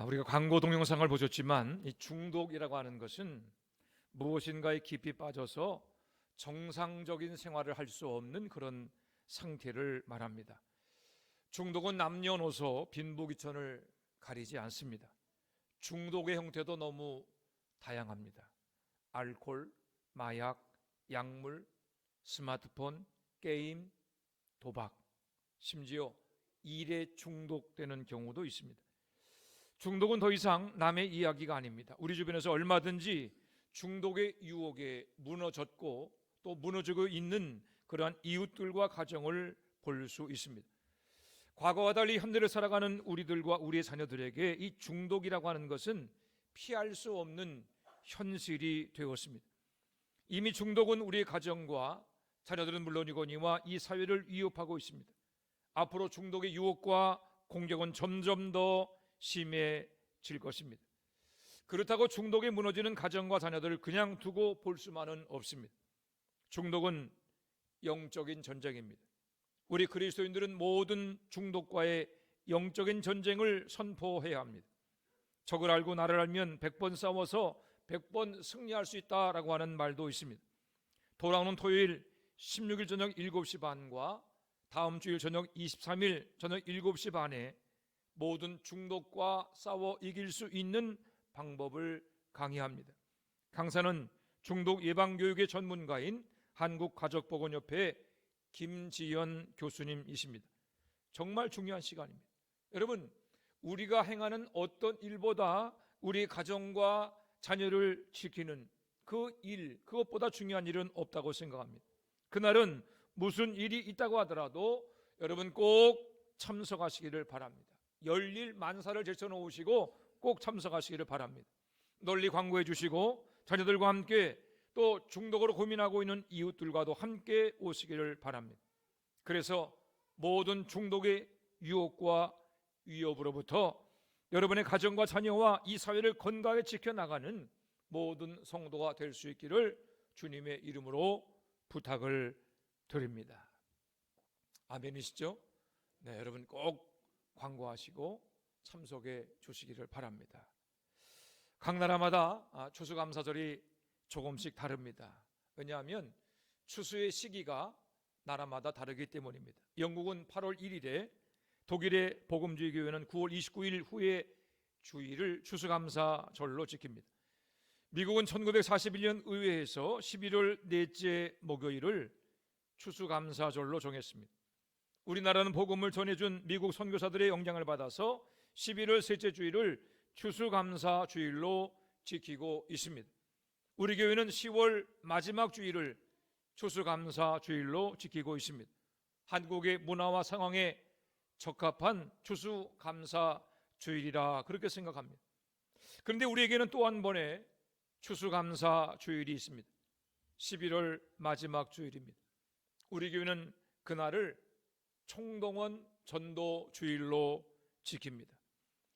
우리가 광고 동영상을 보셨지만 이 중독이라고 하는 것은 무엇인가에 깊이 빠져서 정상적인 생활을 할 수 없는 그런 상태를 말합니다. 중독은 남녀노소 빈부귀천을 가리지 않습니다. 중독의 형태도 너무 다양합니다. 알코올, 마약, 약물, 스마트폰, 게임, 도박, 심지어 일에 중독되는 경우도 있습니다. 중독은 더 이상 남의 이야기가 아닙니다. 우리 주변에서 얼마든지 중독의 유혹에 무너졌고 또 무너지고 있는 그러한 이웃들과 가정을 볼 수 있습니다. 과거와 달리 현대를 살아가는 우리들과 우리의 자녀들에게 이 중독이라고 하는 것은 피할 수 없는 현실이 되었습니다. 이미 중독은 우리의 가정과 자녀들은 물론이거니와 이 사회를 위협하고 있습니다. 앞으로 중독의 유혹과 공격은 점점 더 심해질 것입니다. 그렇다고 중독에 무너지는 가정과 자녀들을 그냥 두고 볼 수만은 없습니다. 중독은 영적인 전쟁입니다. 우리 그리스도인들은 모든 중독과의 영적인 전쟁을 선포해야 합니다. 적을 알고 나를 알면 100번 싸워서 100번 승리할 수 있다라고 하는 말도 있습니다. 돌아오는 토요일 16일 저녁 7시 반과 다음 주일 저녁 23일 저녁 7시 반에 모든 중독과 싸워 이길 수 있는 방법을 강의합니다. 강사는 중독 예방교육의 전문가인 한국가족보건협회 김지연 교수님이십니다. 정말 중요한 시간입니다. 여러분, 우리가 행하는 어떤 일보다 우리 가정과 자녀를 지키는 그 일, 그것보다 중요한 일은 없다고 생각합니다. 그날은 무슨 일이 있다고 하더라도 여러분 꼭 참석하시기를 바랍니다. 열일 만사를 제쳐놓으시고 꼭 참석하시기를 바랍니다. 널리 광고해 주시고 자녀들과 함께 또 중독으로 고민하고 있는 이웃들과도 함께 오시기를 바랍니다. 그래서 모든 중독의 유혹과 위협으로부터 여러분의 가정과 자녀와 이 사회를 건강하게 지켜나가는 모든 성도가 될 수 있기를 주님의 이름으로 부탁을 드립니다. 아멘이시죠? 네, 여러분 꼭 광고하시고 참석해 주시기를 바랍니다. 각 나라마다 추수감사절이 조금씩 다릅니다. 왜냐하면 추수의 시기가 나라마다 다르기 때문입니다. 영국은 8월 1일에, 독일의 복음주의 교회는 9월 29일 후에 주일을 추수감사절로 지킵니다. 미국은 1941년 의회에서 11월 넷째 목요일을 추수감사절로 정했습니다. 우리나라는 복음을 전해준 미국 선교사들의 영향을 받아서 11월 셋째 주일을 추수감사주일로 지키고 있습니다. 우리 교회는 10월 마지막 주일을 추수감사주일로 지키고 있습니다. 한국의 문화와 상황에 적합한 추수감사주일이라 그렇게 생각합니다. 그런데 우리에게는 또 한 번의 추수감사주일이 있습니다. 11월 마지막 주일입니다. 우리 교회는 그날을 총동원 전도주일로 지킵니다.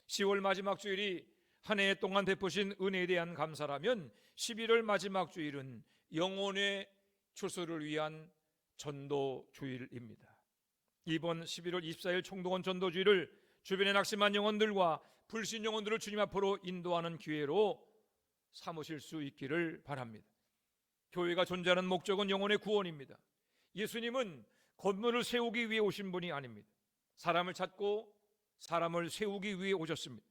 10월 마지막 주일이 한 해 동안 베푸신 은혜에 대한 감사라면 11월 마지막 주일은 영혼의 추수를 위한 전도주일입니다. 이번 11월 24일 총동원 전도주일을 주변에 낙심한 영혼들과 불신 영혼들을 주님 앞으로 인도하는 기회로 삼으실 수 있기를 바랍니다. 교회가 존재하는 목적은 영혼의 구원입니다. 예수님은 건물을 세우기 위해 오신 분이 아닙니다. 사람을 찾고 사람을 세우기 위해 오셨습니다.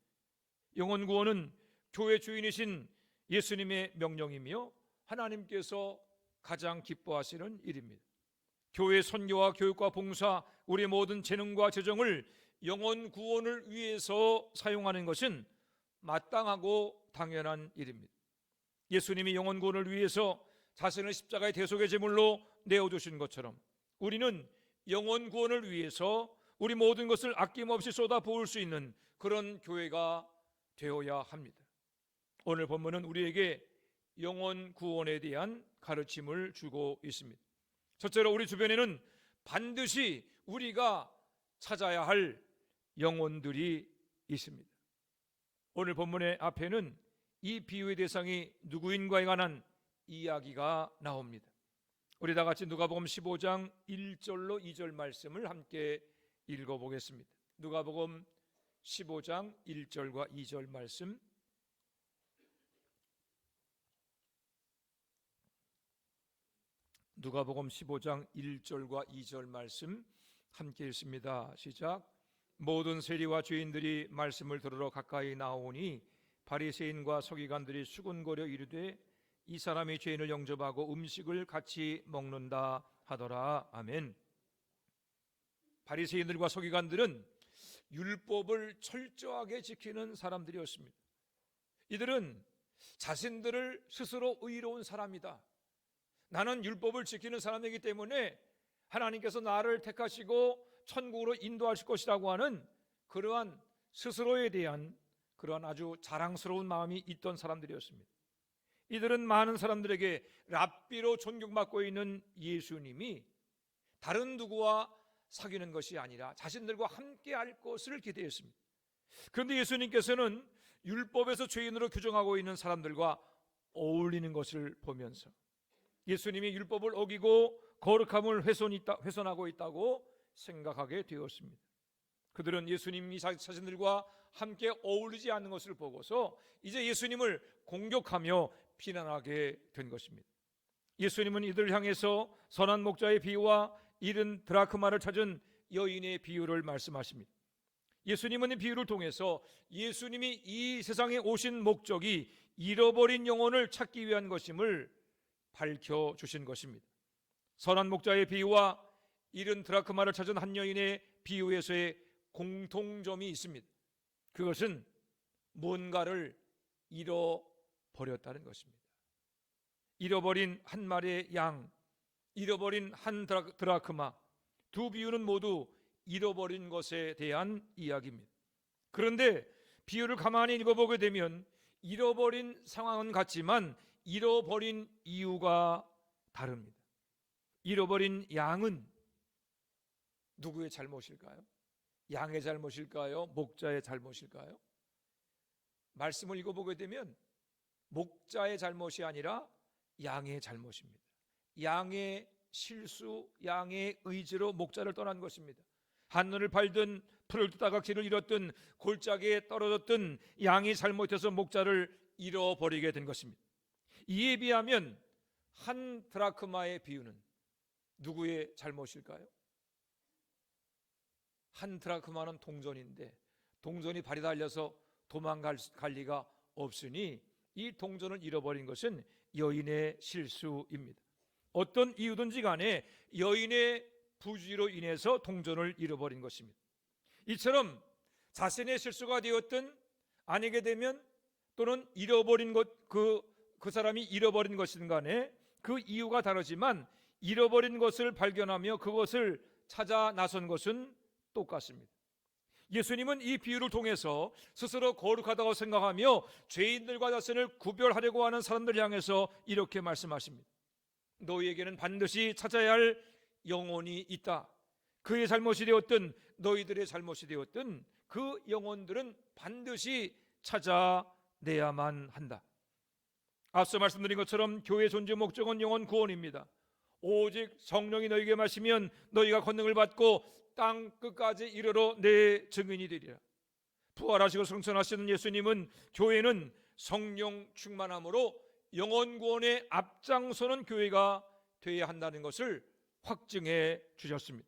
영혼 구원은 교회 주인이신 예수님의 명령이며 하나님께서 가장 기뻐하시는 일입니다. 교회 선교와 교육과 봉사, 우리의 모든 재능과 재정을 영혼 구원을 위해서 사용하는 것은 마땅하고 당연한 일입니다. 예수님이 영혼 구원을 위해서 자신을 십자가의 대속의 제물로 내어주신 것처럼 우리는 영혼 구원을 위해서 우리 모든 것을 아낌없이 쏟아부을 수 있는 그런 교회가 되어야 합니다. 오늘 본문은 우리에게 영혼 구원에 대한 가르침을 주고 있습니다. 첫째로 우리 주변에는 반드시 우리가 찾아야 할 영혼들이 있습니다. 오늘 본문의 앞에는 이 비유의 대상이 누구인가에 관한 이야기가 나옵니다. 우리 다 같이 누가복음 15장 1절로 2절 말씀을 함께 읽어보겠습니다. 누가복음 15장 1절과 2절 말씀, 누가복음 15장 1절과 2절 말씀 함께 읽습니다. 시작. 모든 세리와 죄인들이 말씀을 들으러 가까이 나오니 바리새인과 서기관들이 수군거려 이르되 이 사람이 죄인을 영접하고 음식을 같이 먹는다 하더라. 아멘. 바리새인들과 서기관들은 율법을 철저하게 지키는 사람들이었습니다. 이들은 자신들을 스스로 의로운 사람이다, 나는 율법을 지키는 사람이기 때문에 하나님께서 나를 택하시고 천국으로 인도하실 것이라고 하는 그러한 스스로에 대한 그러한 아주 자랑스러운 마음이 있던 사람들이었습니다. 이들은 많은 사람들에게 랍비로 존경받고 있는 예수님이 다른 누구와 사귀는 것이 아니라 자신들과 함께 할 것을 기대했습니다. 그런데 예수님께서는 율법에서 죄인으로 규정하고 있는 사람들과 어울리는 것을 보면서 예수님이 율법을 어기고 거룩함을 훼손하고 있다고 생각하게 되었습니다. 그들은 예수님이 자신들과 함께 어울리지 않는 것을 보고서 이제 예수님을 공격하며 비난하게 된 것입니다. 예수님은 이들을 향해서 선한 목자의 비유와 잃은 드라크마를 찾은 여인의 비유를 말씀하십니다. 예수님은 이 비유를 통해서 예수님이 이 세상에 오신 목적이 잃어버린 영혼을 찾기 위한 것임을 밝혀주신 것입니다. 선한 목자의 비유와 잃은 드라크마를 찾은 한 여인의 비유에서의 공통점이 있습니다. 그것은 뭔가를 잃어버렸다는 것입니다. 잃어버린 한 마리의 양, 잃어버린 한 드라크마, 두 비유는 모두 잃어버린 것에 대한 이야기입니다. 그런데 비유를 가만히 읽어보게 되면 잃어버린 상황은 같지만 잃어버린 이유가 다릅니다. 잃어버린 양은 누구의 잘못일까요? 양의 잘못일까요? 목자의 잘못일까요? 말씀을 읽어보게 되면 목자의 잘못이 아니라 양의 잘못입니다. 양의 실수, 양의 의지로 목자를 떠난 것입니다. 한눈을 팔든 풀을 듣다가 길을 잃었든 골짜기에 떨어졌든 양이 잘못해서 목자를 잃어버리게 된 것입니다. 이에 비하면 한 드라크마의 비유는 누구의 잘못일까요? 한 드라크마는 동전인데 동전이 발이 달려서 도망갈 리가 없으니 이 동전을 잃어버린 것은 여인의 실수입니다. 어떤 이유든지 간에 여인의 부주의로 인해서 동전을 잃어버린 것입니다. 이처럼 자신의 실수가 되었든 아니게 되면 또는 잃어버린 것, 그 사람이 잃어버린 것이든 간에 그 이유가 다르지만 잃어버린 것을 발견하며 그것을 찾아 나선 것은 똑같습니다. 예수님은 이 비유를 통해서 스스로 거룩하다고 생각하며 죄인들과 자신을 구별하려고 하는 사람들을 향해서 이렇게 말씀하십니다. 너희에게는 반드시 찾아야 할 영혼이 있다. 그의 잘못이 되었든 너희들의 잘못이 되었든 그 영혼들은 반드시 찾아내야만 한다. 앞서 말씀드린 것처럼 교회의 존재 목적은 영혼 구원입니다. 오직 성령이 너희에게 마시면 너희가 권능을 받고 땅 끝까지 이르러 내 증인이 되리라. 부활하시고 승천하시는 예수님은 교회는 성령 충만함으로 영혼 구원의 앞장서는 교회가 되어야 한다는 것을 확증해 주셨습니다.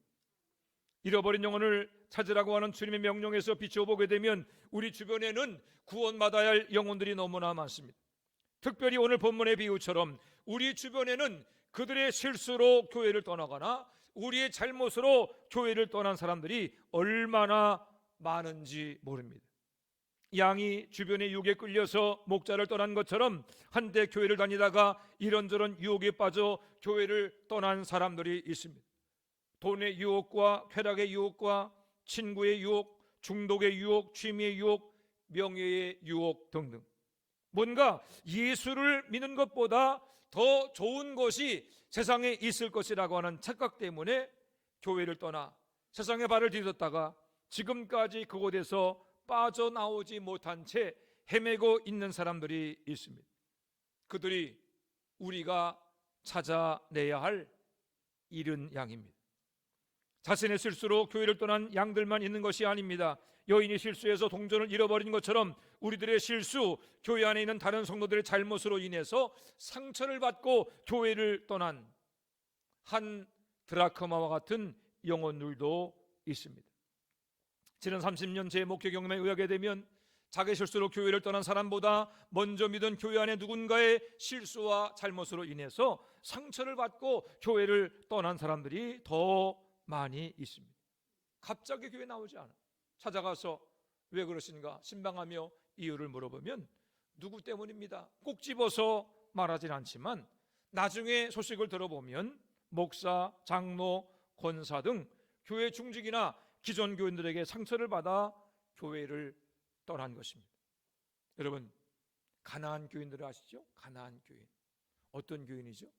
잃어버린 영혼을 찾으라고 하는 주님의 명령에서 비춰보게 되면 우리 주변에는 구원받아야 할 영혼들이 너무나 많습니다. 특별히 오늘 본문의 비유처럼 우리 주변에는 그들의 실수로 교회를 떠나거나 우리의 잘못으로 교회를 떠난 사람들이 얼마나 많은지 모릅니다. 양이 주변의 유혹에 끌려서 목자를 떠난 것처럼 한때 교회를 다니다가 이런저런 유혹에 빠져 교회를 떠난 사람들이 있습니다. 돈의 유혹과 쾌락의 유혹과 친구의 유혹, 중독의 유혹, 취미의 유혹, 명예의 유혹 등등. 뭔가 예수를 믿는 것보다 더 좋은 것이 세상에 있을 것이라고 하는 착각 때문에 교회를 떠나 세상에 발을 디뎠다가 지금까지 그곳에서 빠져나오지 못한 채 헤매고 있는 사람들이 있습니다. 그들이 우리가 찾아내야 할 잃은 양입니다. 자신의 실수로 교회를 떠난 양들만 있는 것이 아닙니다. 여인이 실수해서 동전을 잃어버린 것처럼 우리들의 실수, 교회 안에 있는 다른 성도들의 잘못으로 인해서 상처를 받고 교회를 떠난 한 드라크마와 같은 영혼들도 있습니다. 지난 30년 제 목회 경험에 의하게 되면 자기 실수로 교회를 떠난 사람보다 먼저 믿은 교회 안에 누군가의 실수와 잘못으로 인해서 상처를 받고 교회를 떠난 사람들이 더 많이 있습니다. 갑자기 교회 나오지 않아. 찾아가서 왜 그러신가 신방하며 이유를 물어보면 누구 때문입니다. 꼭 집어서 말하진 않지만 나중에 소식을 들어보면 목사, 장로, 권사 등 교회 중직이나 기존 교인들에게 상처를 받아 교회를 떠난 것입니다. 여러분, 가나안 교인들을 아시죠? 가나안 교인. 어떤 교인이죠?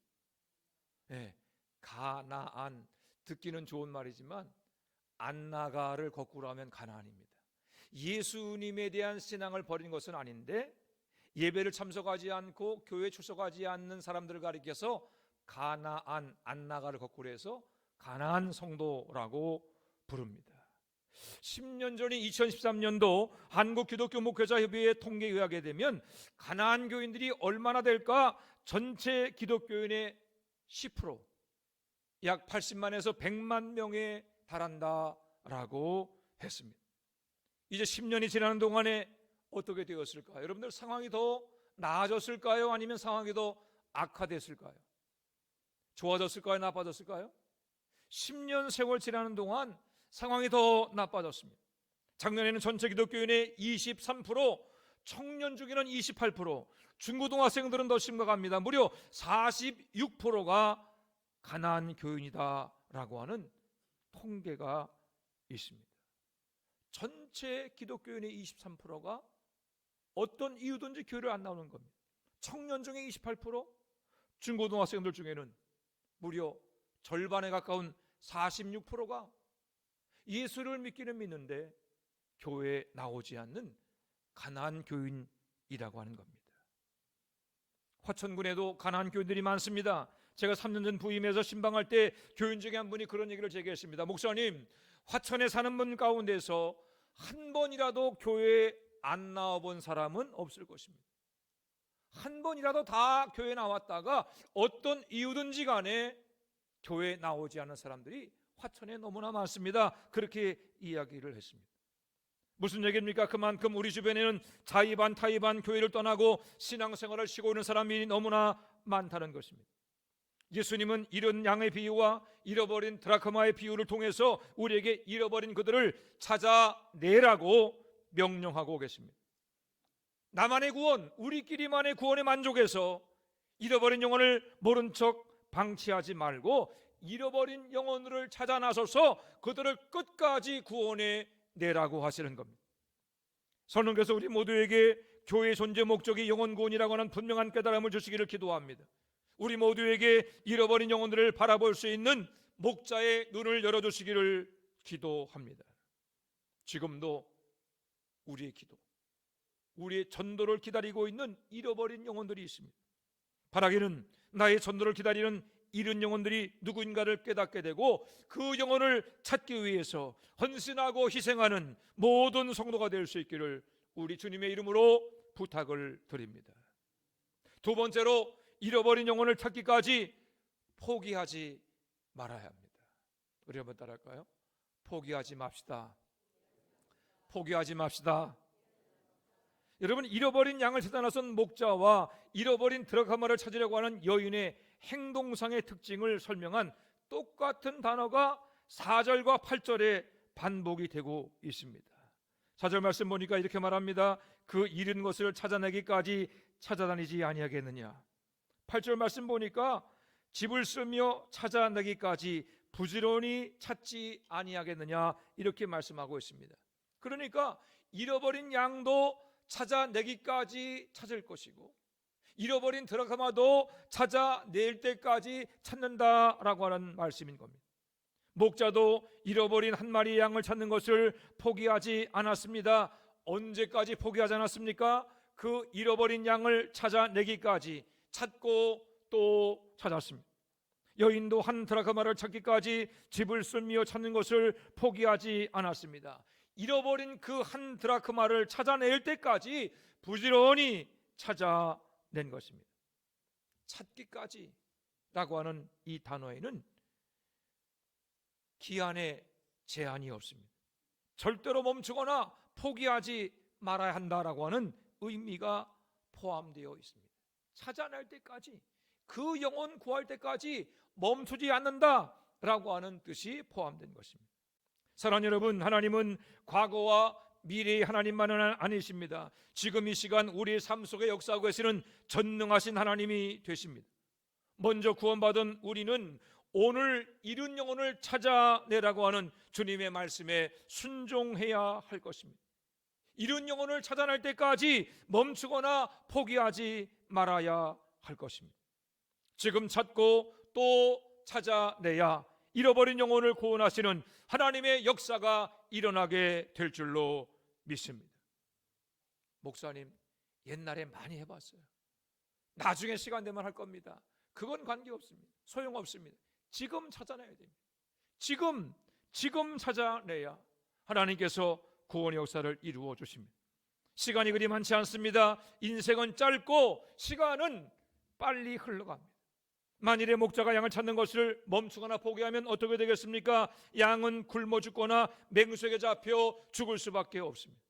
네, 가나안. 듣기는 좋은 말이지만 안나가를 거꾸로 하면 가나안입니다. 예수님에 대한 신앙을 버린 것은 아닌데 예배를 참석하지 않고 교회에 출석하지 않는 사람들을 가리켜서 가나안, 안나가를 거꾸로 해서 가나안 성도라고 부릅니다. 10년 전인 2013년도 한국기독교목회자협의회 통계에 의하게 되면 가나안 교인들이 얼마나 될까? 전체 기독교인의 10%, 약 80만에서 100만 명에 달한다라고 했습니다. 이제 10년이 지나는 동안에 어떻게 되었을까요? 여러분들 상황이 더 나아졌을까요? 아니면 상황이 더 악화됐을까요? 좋아졌을까요? 나빠졌을까요? 10년 세월 지나는 동안 상황이 더 나빠졌습니다. 작년에는 전체 기독교인의 23%, 청년 중에는 28%, 중고등학생들은 더 심각합니다. 무려 46%가 가나안 교인이다라고 하는 통계가 있습니다. 전체 기독교인의 23%가 어떤 이유든지 교회를 안 나오는 겁니다. 청년 중에 28%, 중고등학생들 중에는 무려 절반에 가까운 46%가 예수를 믿기는 믿는데 교회에 나오지 않는 가나안 교인이라고 하는 겁니다. 화천군에도 가나안 교인들이 많습니다. 제가 3년 전 부임해서 신방할 때 교인 중에 한 분이 그런 얘기를 제게 했습니다. 목사님, 화천에 사는 분 가운데서 한 번이라도 교회에 안 나와본 사람은 없을 것입니다. 한 번이라도 다 교회에 나왔다가 어떤 이유든지 간에 교회에 나오지 않는 사람들이 화천에 너무나 많습니다. 그렇게 이야기를 했습니다. 무슨 얘기입니까? 그만큼 우리 주변에는 자의반 타의반 교회를 떠나고 신앙생활을 쉬고 있는 사람이 너무나 많다는 것입니다. 예수님은 이런 양의 비유와 잃어버린 드라크마의 비유를 통해서 우리에게 잃어버린 그들을 찾아내라고 명령하고 계십니다. 나만의 구원, 우리끼리만의 구원에 만족해서 잃어버린 영혼을 모른 척 방치하지 말고 잃어버린 영혼들을 찾아 나서서 그들을 끝까지 구원해 내라고 하시는 겁니다. 성령께서 우리 모두에게 교회의 존재 목적이 영혼 구원이라고 하는 분명한 깨달음을 주시기를 기도합니다. 우리 모두에게 잃어버린 영혼들을 바라볼 수 있는 목자의 눈을 열어주시기를 기도합니다. 지금도 우리의 기도, 우리의 전도를 기다리고 있는 잃어버린 영혼들이 있습니다. 바라기는 나의 전도를 기다리는 잃은 영혼들이 누구인가를 깨닫게 되고 그 영혼을 찾기 위해서 헌신하고 희생하는 모든 성도가 될 수 있기를 우리 주님의 이름으로 부탁을 드립니다. 두 번째로 잃어버린 영혼을 찾기까지 포기하지 말아야 합니다. 우리 한번 따라할까요? 포기하지 맙시다. 포기하지 맙시다. 여러분, 잃어버린 양을 찾아 나선 목자와 잃어버린 드라크마를 찾으려고 하는 여인의 행동상의 특징을 설명한 똑같은 단어가 4절과 8절에 반복이 되고 있습니다. 4절 말씀 보니까 이렇게 말합니다. 그 잃은 것을 찾아내기까지 찾아다니지 아니하겠느냐. 8절 말씀 보니까 집을 쓰며 찾아내기까지 부지런히 찾지 아니하겠느냐, 이렇게 말씀하고 있습니다. 그러니까 잃어버린 양도 찾아내기까지 찾을 것이고 잃어버린 드라크마도 찾아낼 때까지 찾는다라고 하는 말씀인 겁니다. 목자도 잃어버린 한 마리의 양을 찾는 것을 포기하지 않았습니다. 언제까지 포기하지 않았습니까? 그 잃어버린 양을 찾아내기까지 찾고 또 찾았습니다. 여인도 한 드라크마를 찾기까지 집을 쓰며 찾는 것을 포기하지 않았습니다. 잃어버린 그 한 드라크마를 찾아낼 때까지 부지런히 찾아낸 것입니다. 찾기까지라고 하는 이 단어에는 기한의 제한이 없습니다. 절대로 멈추거나 포기하지 말아야 한다라고 하는 의미가 포함되어 있습니다. 찾아낼 때까지, 그 영혼 구할 때까지 멈추지 않는다라고 하는 뜻이 포함된 것입니다. 사랑하는 여러분, 하나님은 과거와 미래의 하나님만은 아니십니다. 지금 이 시간 우리의 삶 속에 역사하고 계시는 전능하신 하나님이 되십니다. 먼저 구원받은 우리는 오늘 잃은 영혼을 찾아내라고 하는 주님의 말씀에 순종해야 할 것입니다. 잃은 영혼을 찾아낼 때까지 멈추거나 포기하지 말아야 할 것입니다. 지금 찾고 또 찾아내야 잃어버린 영혼을 구원하시는 하나님의 역사가 일어나게 될 줄로 믿습니다. 목사님, 옛날에 많이 해봤어요. 나중에 시간 되면 할 겁니다. 그건 관계없습니다. 소용없습니다. 지금 찾아내야 됩니다. 지금 찾아내야 하나님께서 구원의 역사를 이루어 주십니다. 시간이 그리 많지 않습니다. 인생은 짧고 시간은 빨리 흘러갑니다. 만일에 목자가 양을 찾는 것을 멈추거나 포기하면 어떻게 되겠습니까? 양은 굶어 죽거나 맹수에게 잡혀 죽을 수밖에 없습니다.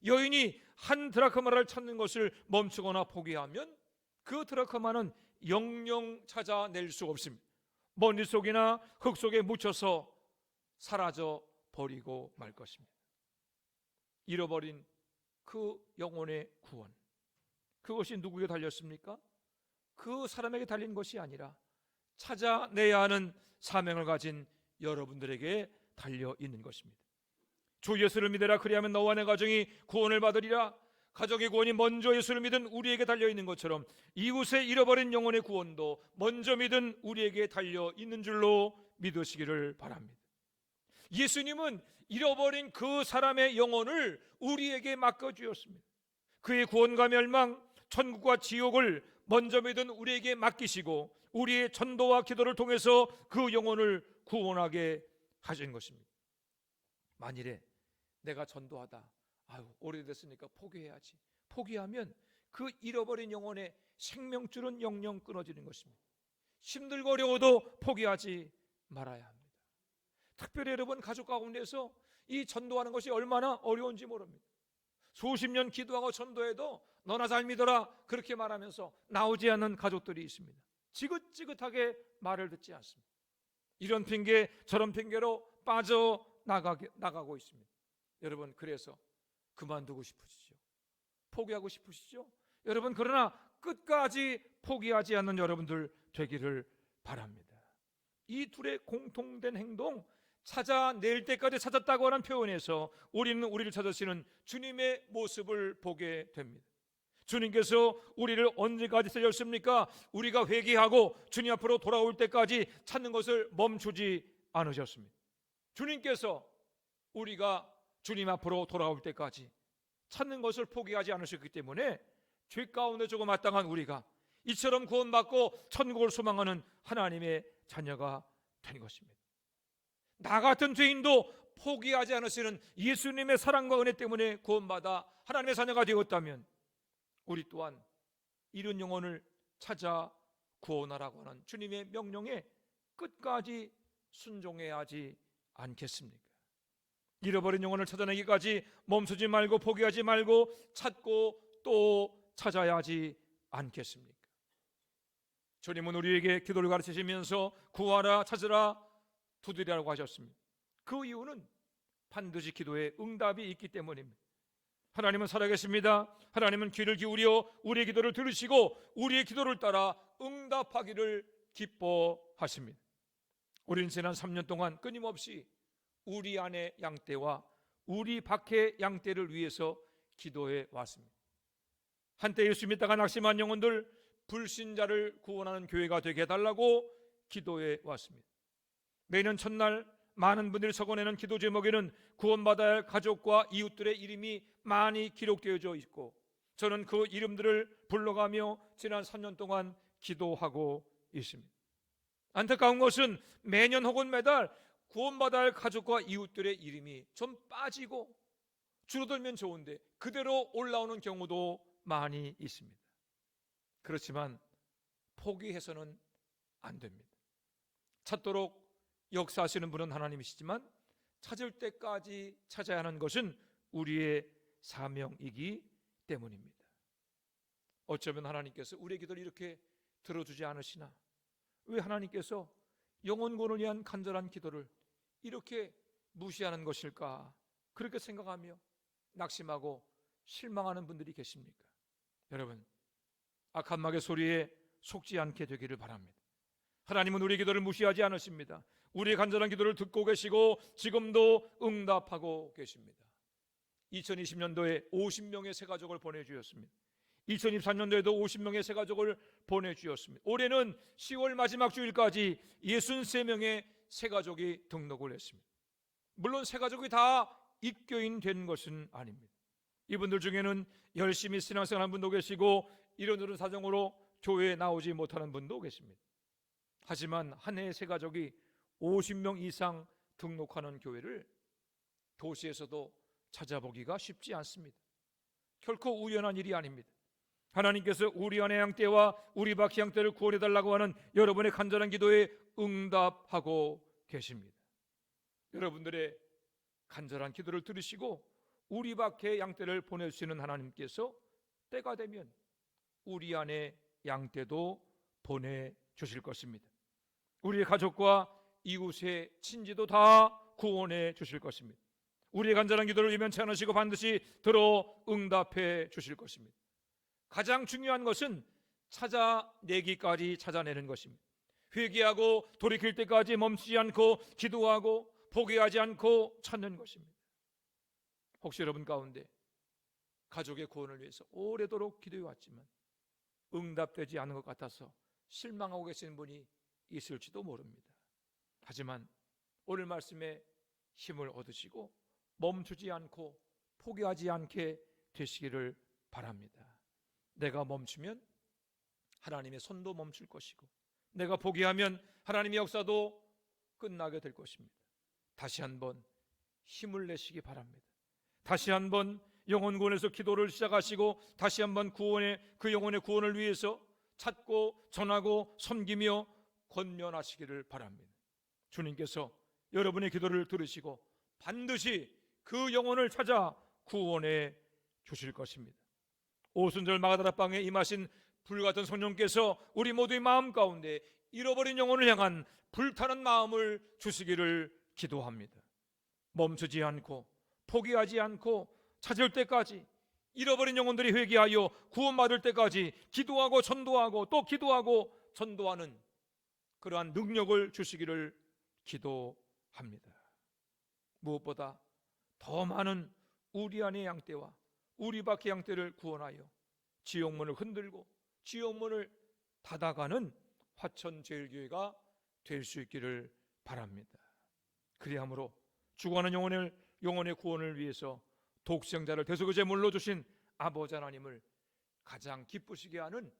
여인이 한 드라크마를 찾는 것을 멈추거나 포기하면 그 드라크마는 영영 찾아낼 수 없습니다. 머릿속이나 흙 속에 묻혀서 사라져 버리고 말 것입니다. 잃어버린 그 영혼의 구원, 그것이 누구에게 달렸습니까? 그 사람에게 달린 것이 아니라 찾아내야 하는 사명을 가진 여러분들에게 달려 있는 것입니다. 주 예수를 믿으라, 그리하면 너와 내 가정이 구원을 받으리라. 가족의 구원이 먼저 예수를 믿은 우리에게 달려 있는 것처럼 이웃의 잃어버린 영혼의 구원도 먼저 믿은 우리에게 달려 있는 줄로 믿으시기를 바랍니다. 예수님은 잃어버린 그 사람의 영혼을 우리에게 맡겨주었습니다. 그의 구원과 멸망, 천국과 지옥을 먼저 믿은 우리에게 맡기시고 우리의 전도와 기도를 통해서 그 영혼을 구원하게 하신 것입니다. 만일에 내가 전도하다 오래됐으니까 포기해야지, 포기하면 그 잃어버린 영혼의 생명줄은 영영 끊어지는 것입니다. 힘들고 어려워도 포기하지 말아야 합니다. 특별히 여러분 가족 가운데서 이 전도하는 것이 얼마나 어려운지 모릅니다. 수십 년 기도하고 전도해도 너나 잘 믿어라 그렇게 말하면서 나오지 않는 가족들이 있습니다. 지긋지긋하게 말을 듣지 않습니다. 이런 핑계 저런 핑계로 빠져나가고 있습니다. 여러분, 그래서 그만두고 싶으시죠? 포기하고 싶으시죠? 여러분, 그러나 끝까지 포기하지 않는 여러분들 되기를 바랍니다. 이 둘의 공통된 행동, 찾아낼 때까지 찾았다고 하는 표현에서 우리는 우리를 찾으시는 주님의 모습을 보게 됩니다. 주님께서 우리를 언제까지 찾으셨습니까? 우리가 회개하고 주님 앞으로 돌아올 때까지 찾는 것을 멈추지 않으셨습니다. 주님께서 우리가 주님 앞으로 돌아올 때까지 찾는 것을 포기하지 않으셨기 때문에 죄 가운데 조금 마땅한 우리가 이처럼 구원받고 천국을 소망하는 하나님의 자녀가 된 것입니다. 나 같은 죄인도 포기하지 않으시는 예수님의 사랑과 은혜 때문에 구원받아 하나님의 자녀가 되었다면 우리 또한 잃은 영혼을 찾아 구원하라고 하는 주님의 명령에 끝까지 순종해야 하지 않겠습니까? 잃어버린 영혼을 찾아내기까지 멈추지 말고 포기하지 말고 찾고 또 찾아야 하지 않겠습니까? 주님은 우리에게 기도를 가르치시면서 구하라, 찾으라, 두드리라고 하셨습니다. 그 이유는 반드시 기도에 응답이 있기 때문입니다. 하나님은 살아계십니다. 하나님은 귀를 기울여 우리의 기도를 들으시고 우리의 기도를 따라 응답하기를 기뻐하십니다. 우리는 지난 3년 동안 끊임없이 우리 안의 양떼와 우리 밖의 양떼를 위해서 기도해 왔습니다. 한때 예수 믿다가 낙심한 영혼들, 불신자를 구원하는 교회가 되게 해달라고 기도해 왔습니다. 매년 첫날 많은 분들이 적어내는 기도 제목에는 구원받아야 할 가족과 이웃들의 이름이 많이 기록되어져 있고 저는 그 이름들을 불러가며 지난 3년 동안 기도하고 있습니다. 안타까운 것은 매년 혹은 매달 구원받아야 할 가족과 이웃들의 이름이 좀 빠지고 줄어들면 좋은데 그대로 올라오는 경우도 많이 있습니다. 그렇지만 포기해서는 안 됩니다. 찾도록 역사하시는 분은 하나님이시지만 찾을 때까지 찾아야 하는 것은 우리의 사명이기 때문입니다. 어쩌면 하나님께서 우리의 기도를 이렇게 들어주지 않으시나? 왜 하나님께서 영혼구원을 위한 간절한 기도를 이렇게 무시하는 것일까? 그렇게 생각하며 낙심하고 실망하는 분들이 계십니까? 여러분, 악한 마귀의 소리에 속지 않게 되기를 바랍니다. 하나님은 우리의 기도를 무시하지 않으십니다. 우리의 간절한 기도를 듣고 계시고 지금도 응답하고 계십니다. 2020년도에 50명의 새가족을 보내주셨습니다. 2024년도에도 50명의 새가족을 보내주셨습니다. 올해는 10월 마지막 주일까지 63명의 새가족이 등록을 했습니다. 물론 새가족이 다 입교인 된 것은 아닙니다. 이분들 중에는 열심히 신앙생활하는 분도 계시고 이런저런 사정으로 교회에 나오지 못하는 분도 계십니다. 하지만 한 해의 새가족이 50명 이상 등록하는 교회를 도시에서도 찾아보기가 쉽지 않습니다. 결코 우연한 일이 아닙니다. 하나님께서 우리 안의 양떼와 우리 밖의 양떼를 구원해달라고 하는 여러분의 간절한 기도에 응답하고 계십니다. 여러분들의 간절한 기도를 들으시고 우리 밖의 양떼를 보내주시는 하나님께서 때가 되면 우리 안의 양떼도 보내주실 것입니다. 우리의 가족과 이웃의 친지도 다 구원해 주실 것입니다. 우리의 간절한 기도를 외면치 않으시고 반드시 들어 응답해 주실 것입니다. 가장 중요한 것은 찾아내기까지 찾아내는 것입니다. 회개하고 돌이킬 때까지 멈추지 않고 기도하고 포기하지 않고 찾는 것입니다. 혹시 여러분 가운데 가족의 구원을 위해서 오래도록 기도해 왔지만 응답되지 않은 것 같아서 실망하고 계시는 분이 있을지도 모릅니다. 하지만 오늘 말씀에 힘을 얻으시고 멈추지 않고 포기하지 않게 되시기를 바랍니다. 내가 멈추면 하나님의 손도 멈출 것이고 내가 포기하면 하나님의 역사도 끝나게 될 것입니다. 다시 한번 힘을 내시기 바랍니다. 다시 한번 영혼구원에서 기도를 시작하시고 다시 한번 그 영혼의 구원을 위해서 찾고 전하고 섬기며 권면하시기를 바랍니다. 주님께서 여러분의 기도를 들으시고 반드시 그 영혼을 찾아 구원해 주실 것입니다. 오순절 마가다라 방에 임하신 불같은 성령께서 우리 모두의 마음 가운데 잃어버린 영혼을 향한 불타는 마음을 주시기를 기도합니다. 멈추지 않고 포기하지 않고 찾을 때까지 잃어버린 영혼들이 회개하여 구원받을 때까지 기도하고 전도하고 또 기도하고 전도하는 그러한 능력을 주시기를 기도합니다. 무엇보다 더 많은 우리 안의 양떼와 우리 밖의 양떼를 구원하여 지옥문을 흔들고 지옥문을 닫아가는 화천제일교회가 될 수 있기를 바랍니다. 그리함으로 죽어가는 영혼의 구원을 위해서 독생자를 대속의 제물로 주신 아버지 하나님을 가장 기쁘시게 하는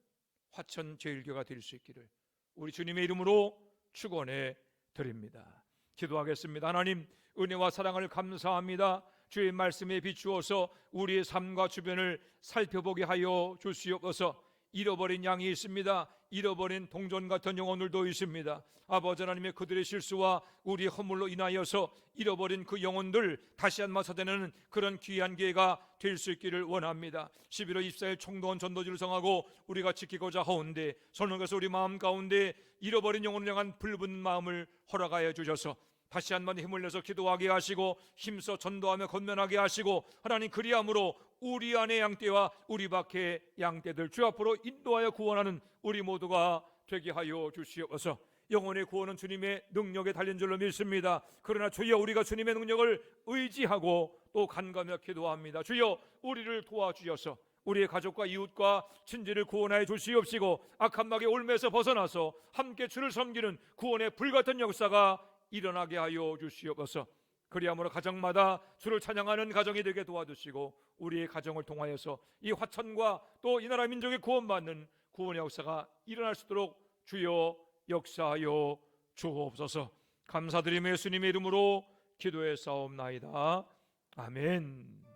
화천제일교회가 될 수 있기를 우리 주님의 이름으로 축원해 드립니다. 기도하겠습니다. 하나님, 은혜와 사랑을 감사합니다. 주의 말씀에 비추어서 우리의 삶과 주변을 살펴보게 하여 주시옵소서. 잃어버린 양이 있습니다. 잃어버린 동전 같은 영혼들도 있습니다. 아버지 하나님의 그들의 실수와 우리의 허물로 인하여서 잃어버린 그 영혼들 다시 한번 찾아내는 그런 귀한 기회가 될 수 있기를 원합니다. 11월 24일 총동원 전도지를 정하고 우리가 지키고자 하온데 성령께서 우리 마음 가운데 잃어버린 영혼을 향한 불붙는 마음을 허락하여 주셔서 다시 한번 힘을 내서 기도하게 하시고 힘써 전도하며 권면하게 하시고 하나님 그리함으로 우리 안의 양떼와 우리 밖의 양떼들 주 앞으로 인도하여 구원하는 우리 모두가 되게 하여 주시옵소서. 영혼의 구원은 주님의 능력에 달린 줄로 믿습니다. 그러나 주여 우리가 주님의 능력을 의지하고 또 간과하며 기도합니다. 주여 우리를 도와주셔서 우리의 가족과 이웃과 친지를 구원하여 주시옵시고 악한 마귀의 올매에서 벗어나서 함께 주를 섬기는 구원의 불같은 역사가 일어나게 하여 주시옵소서. 그리함으로 가정마다 주를 찬양하는 가정이 되게 도와주시고 우리의 가정을 통하여서 이 화천과 또 이 나라 민족의 구원받는 구원의 역사가 일어날 수 있도록 주여 역사하여 주옵소서. 감사드리며 예수님의 이름으로 기도해 싸움나이다. 아멘.